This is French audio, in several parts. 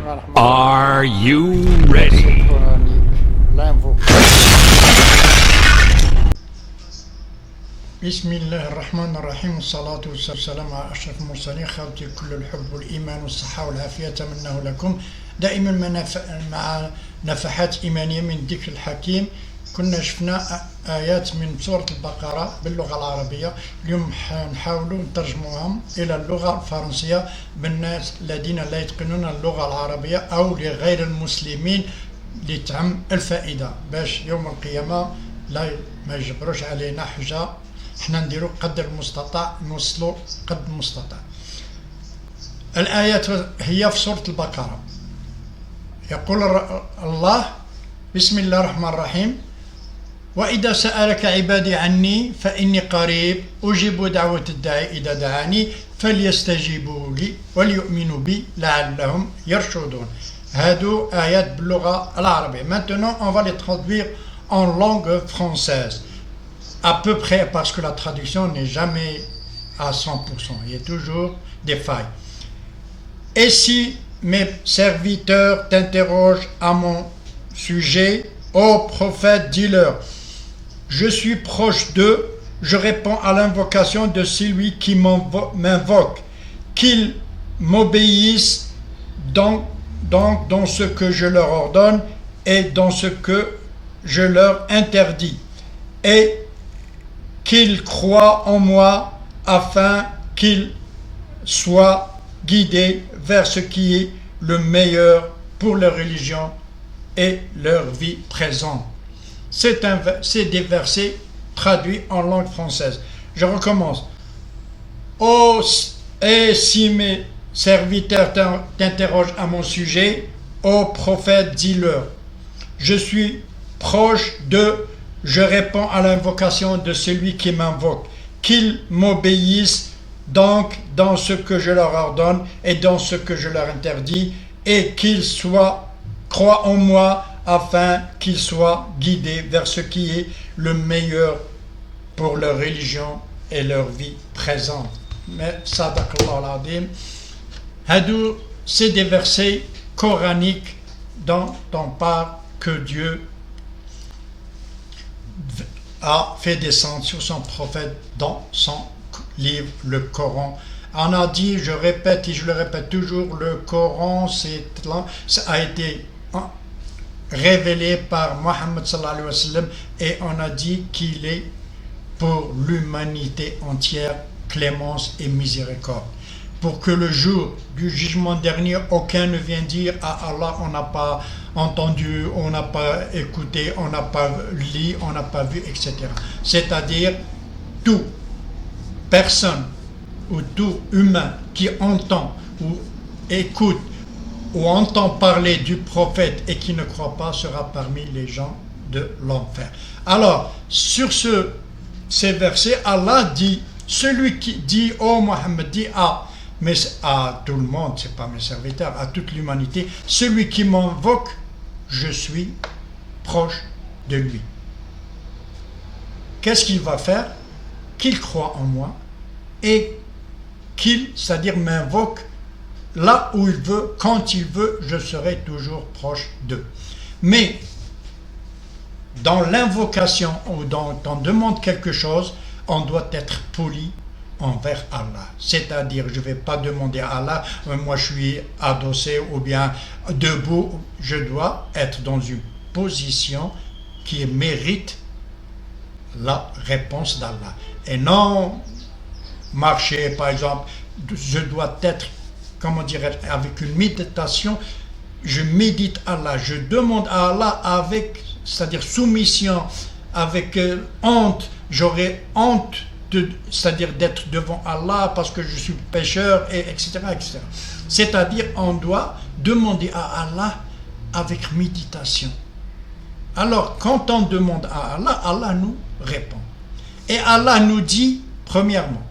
Are you ready? بسم الله الرحمن الرحيم والصلاة والسلام على أشرف المرسلين خوتي كل الحب والإيمان والصحة والعافية أتمناه لكم دائما مع نفحات إيمانية من الذكر الحكيم. كنا شفنا آيات من سورة البقرة باللغة العربية، اليوم نحاول نترجموهم إلى اللغة الفرنسية بالناس الذين لا يتقنون اللغة العربية أو لغير المسلمين لتعم الفائدة، باش يوم القيامة ما يجبروش علينا حجة، احنا نديرو قدر المستطاع، نوصلوا قد المستطاع. الآيات هي في سورة البقرة. يقول الله بسم الله الرحمن الرحيم: وإذا سألك عبادي عني فإني قريب أجيب دعوة الداعي إذا دعاني فليستجيبوا لي وليؤمنوا بي لعلهم يرشدون. هادو آيات باللغة العربية. Maintenant on va les traduire en langue française. À peu près, parce que la traduction n'est jamais à 100%. Il y a toujours des failles. Et si mes serviteurs t'interrogent à mon sujet, ô prophète, dis-leur: je suis proche d'eux, je réponds à l'invocation de celui qui m'invoque, qu'ils m'obéissent donc dans ce que je leur ordonne et dans ce que je leur interdis, et qu'ils croient en moi afin qu'ils soient guidés vers ce qui est le pour leur religion et leur vie présente. C'est des versets traduits en langue française. Je recommence. Oh, et si mes serviteurs t'interrogent à mon sujet, ô prophète, dis-leur: je suis proche d'eux, je réponds à l'invocation de celui qui m'invoque, qu'ils m'obéissent donc dans ce que je leur ordonne et dans ce que je leur interdis, et qu'ils croient en moi afin qu'ils soient guidés vers ce qui est le meilleur pour leur religion et leur vie présente. Mais Sadaqallah al-Azim. Hadou, c'est des versets coraniques dont on parle que Dieu a fait descendre sur son prophète dans son livre, le Coran. On a dit, je répète et je le répète toujours, le Coran ça a été révélé par Mohammed sallallahu alayhi wa sallam, et on a dit qu'il est pour l'humanité entière clémence et miséricorde, pour que le jour du jugement dernier aucun ne vienne dire: ah Allah, on n'a pas entendu, on n'a pas écouté, on n'a pas lu, on n'a pas vu, etc. C'est-à-dire toute personne ou tout humain qui entend ou écoute ou entend parler du prophète et qui ne croit pas sera parmi les gens de l'enfer. Alors, sur ces versets, Allah dit, celui qui dit, oh Mohammed, dit à tout le monde, c'est pas mes serviteurs, à toute l'humanité, celui qui m'invoque, je suis proche de lui. Qu'est-ce qu'il va faire? Qu'il croit en moi et c'est-à-dire m'invoque là où il veut, quand il veut, je serai toujours proche d'eux. Mais dans l'invocation ou dans on demande quelque chose, on doit être poli envers Allah. C'est-à-dire, je ne vais pas demander à Allah, moi je suis adossé ou bien debout, je dois être dans une position qui mérite la réponse d'Allah. Et non marcher, par exemple, je dois être, comment dirais je, avec une méditation, je médite Allah, je demande à Allah avec, c'est-à-dire soumission, avec honte, j'aurais honte, c'est-à-dire d'être devant Allah parce que je suis pécheur, et etc., etc. C'est-à-dire, on doit demander à Allah avec méditation. Alors, quand on demande à Allah, Allah nous répond. Et Allah nous dit, premièrement,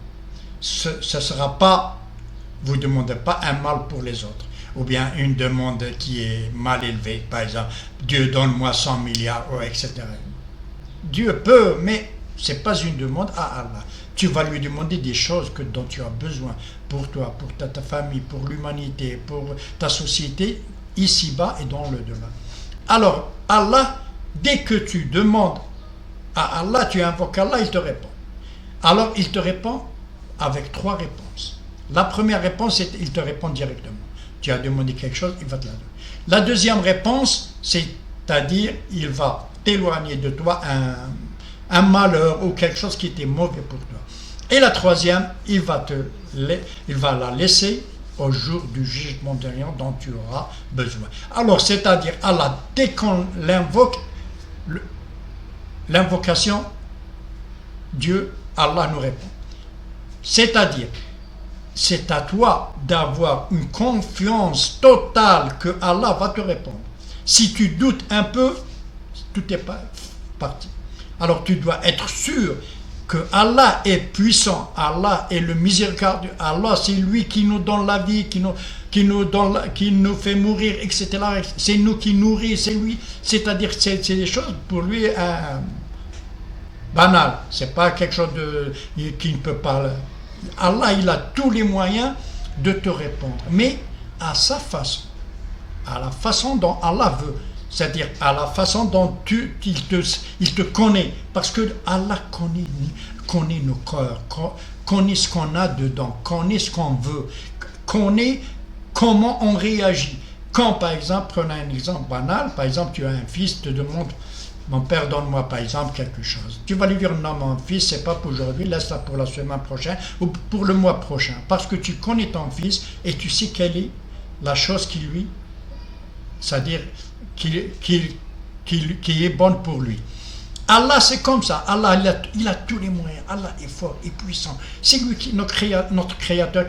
ce ne sera pas, vous ne demandez pas un mal pour les autres, ou bien une demande qui est mal élevée, par exemple, Dieu donne-moi 100 milliards, etc. Dieu peut, mais ce n'est pas une demande à Allah. Tu vas lui demander des choses dont tu as besoin pour toi, pour ta famille, pour l'humanité, pour ta société. ici-bas et dans le delà. Alors, Allah, dès que tu demandes à Allah, tu invoques Allah, il te répond. Alors, il te répond avec 3 réponses. La première réponse, c'est il te répond directement. Tu as demandé quelque chose, il va te la donner. La deuxième réponse, c'est-à-dire, il va t'éloigner de toi un malheur ou quelque chose qui était mauvais pour toi. Et la troisième, il va la laisser au jour du jugement dernier dont tu auras besoin. Alors, c'est-à-dire, Allah, dès qu'on l'invoque, l'invocation, Dieu, Allah nous répond. C'est-à-dire, c'est à toi d'avoir une confiance totale que Allah va te répondre. Si tu doutes un peu, tout est parti. Alors tu dois être sûr que Allah est puissant, Allah est le miséricordieux, Allah c'est lui qui nous donne la vie, qui nous fait mourir, etc. C'est nous qui nourrit, c'est lui. C'est-à-dire que c'est des choses pour lui banales. C'est pas quelque chose qui ne peut pas. Allah, il a tous les moyens de te répondre, mais à sa façon, à la façon dont Allah veut. C'est-à-dire à la façon dont il te connaît. Parce que Allah connaît nos cœurs, connaît ce qu'on a dedans, connaît ce qu'on veut, connaît comment on réagit. Quand par exemple, prenons un exemple banal, par exemple tu as un fils, te demande, mon père donne-moi par exemple quelque chose. Tu vas lui dire non mon fils, c'est pas pour aujourd'hui, laisse-la pour la semaine prochaine ou pour le mois prochain. Parce que tu connais ton fils et tu sais quelle est la chose qui lui, c'est-à-dire qui est bonne pour lui. Allah c'est comme ça, Allah il a tous les moyens, Allah est fort et puissant. C'est lui qui notre créateur,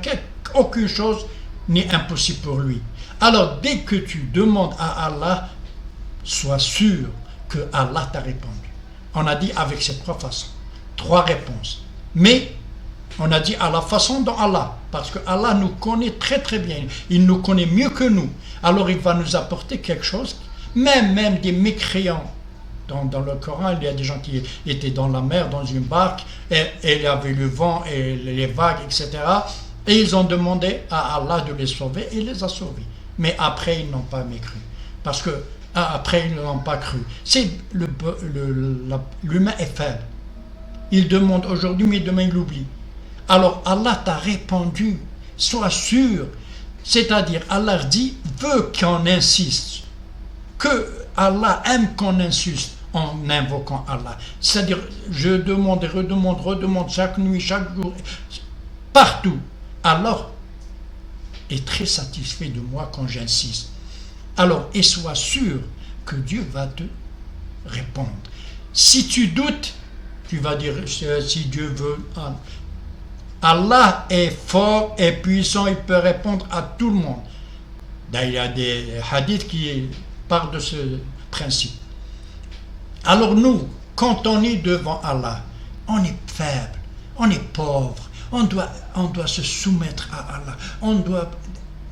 aucune chose n'est impossible pour lui. Alors dès que tu demandes à Allah, sois sûr que Allah t'a répondu. On a dit avec ces 3 façons, 3 réponses. Mais on a dit à la façon dont Allah, parce que Allah nous connaît très très bien, il nous connaît mieux que nous. Alors il va nous apporter quelque chose, même des mécréants. Dans le Coran, il y a des gens qui étaient dans la mer, dans une barque, et il y avait le vent et les vagues, etc. Et ils ont demandé à Allah de les sauver, et il les a sauvés. Mais après, ils n'ont pas mécru. Parce que après, ils n'ont pas cru. L'humain est faible. Il demande aujourd'hui, mais demain, il oublie. Alors, Allah t'a répondu, sois sûr. C'est-à-dire, Allah veut qu'on insiste. Que Allah aime qu'on insiste en invoquant Allah. C'est-à-dire, je demande et redemande chaque nuit, chaque jour, partout. Alors, est très satisfait de moi quand j'insiste. Alors, et sois sûr que Dieu va te répondre. Si tu doutes, tu vas dire, si Dieu veut. Allah est fort et puissant, il peut répondre à tout le monde. D'ailleurs, il y a des hadiths qui parlent de ce principe. Alors nous, quand on est devant Allah, on est faible, on est pauvre, on doit se soumettre à Allah, on doit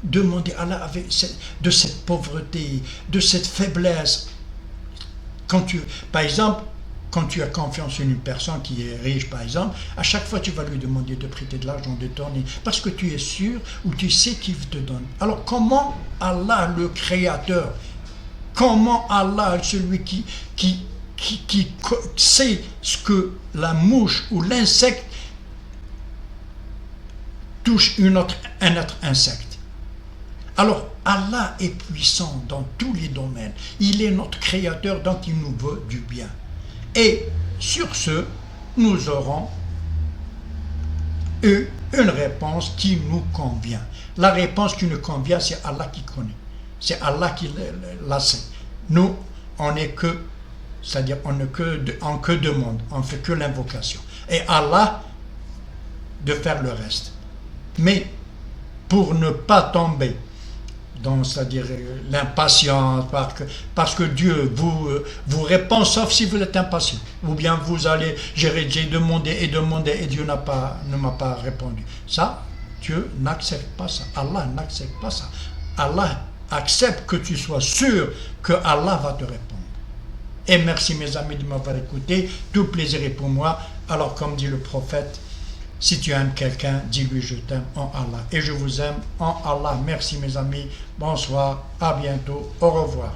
demander à Allah de cette pauvreté, de cette faiblesse. Par exemple, quand tu as confiance en une personne qui est riche, par exemple, à chaque fois tu vas lui demander de prêter de l'argent, de donner, parce que tu es sûr ou tu sais qu'il te donne. Alors comment Allah, le Créateur, comment Allah, celui qui sait ce que la mouche ou l'insecte touche un autre insecte. Alors Allah est puissant dans tous les domaines. Il est notre Créateur, donc il nous veut du bien. Et sur ce, nous aurons eu une réponse qui nous convient. La réponse qui nous convient, c'est Allah qui connaît. C'est Allah qui la sait. Nous, on n'est que, c'est-à-dire on ne que demande, on ne fait que l'invocation. Et Allah de faire le reste. Mais pour ne pas tomber dans, c'est-à-dire l'impatience, parce que Dieu vous répond sauf si vous êtes impatient. Ou bien vous allez, j'ai demandé et Dieu ne m'a pas répondu. Ça, Dieu n'accepte pas ça. Allah n'accepte pas ça. Allah accepte que tu sois sûr que Allah va te répondre. Et merci mes amis de m'avoir écouté. Tout plaisir est pour moi. Alors comme dit le prophète, Si tu aimes quelqu'un, dis-lui je t'aime en Allah. Et je vous aime en Allah. Merci mes amis. Bonsoir. À bientôt. Au revoir.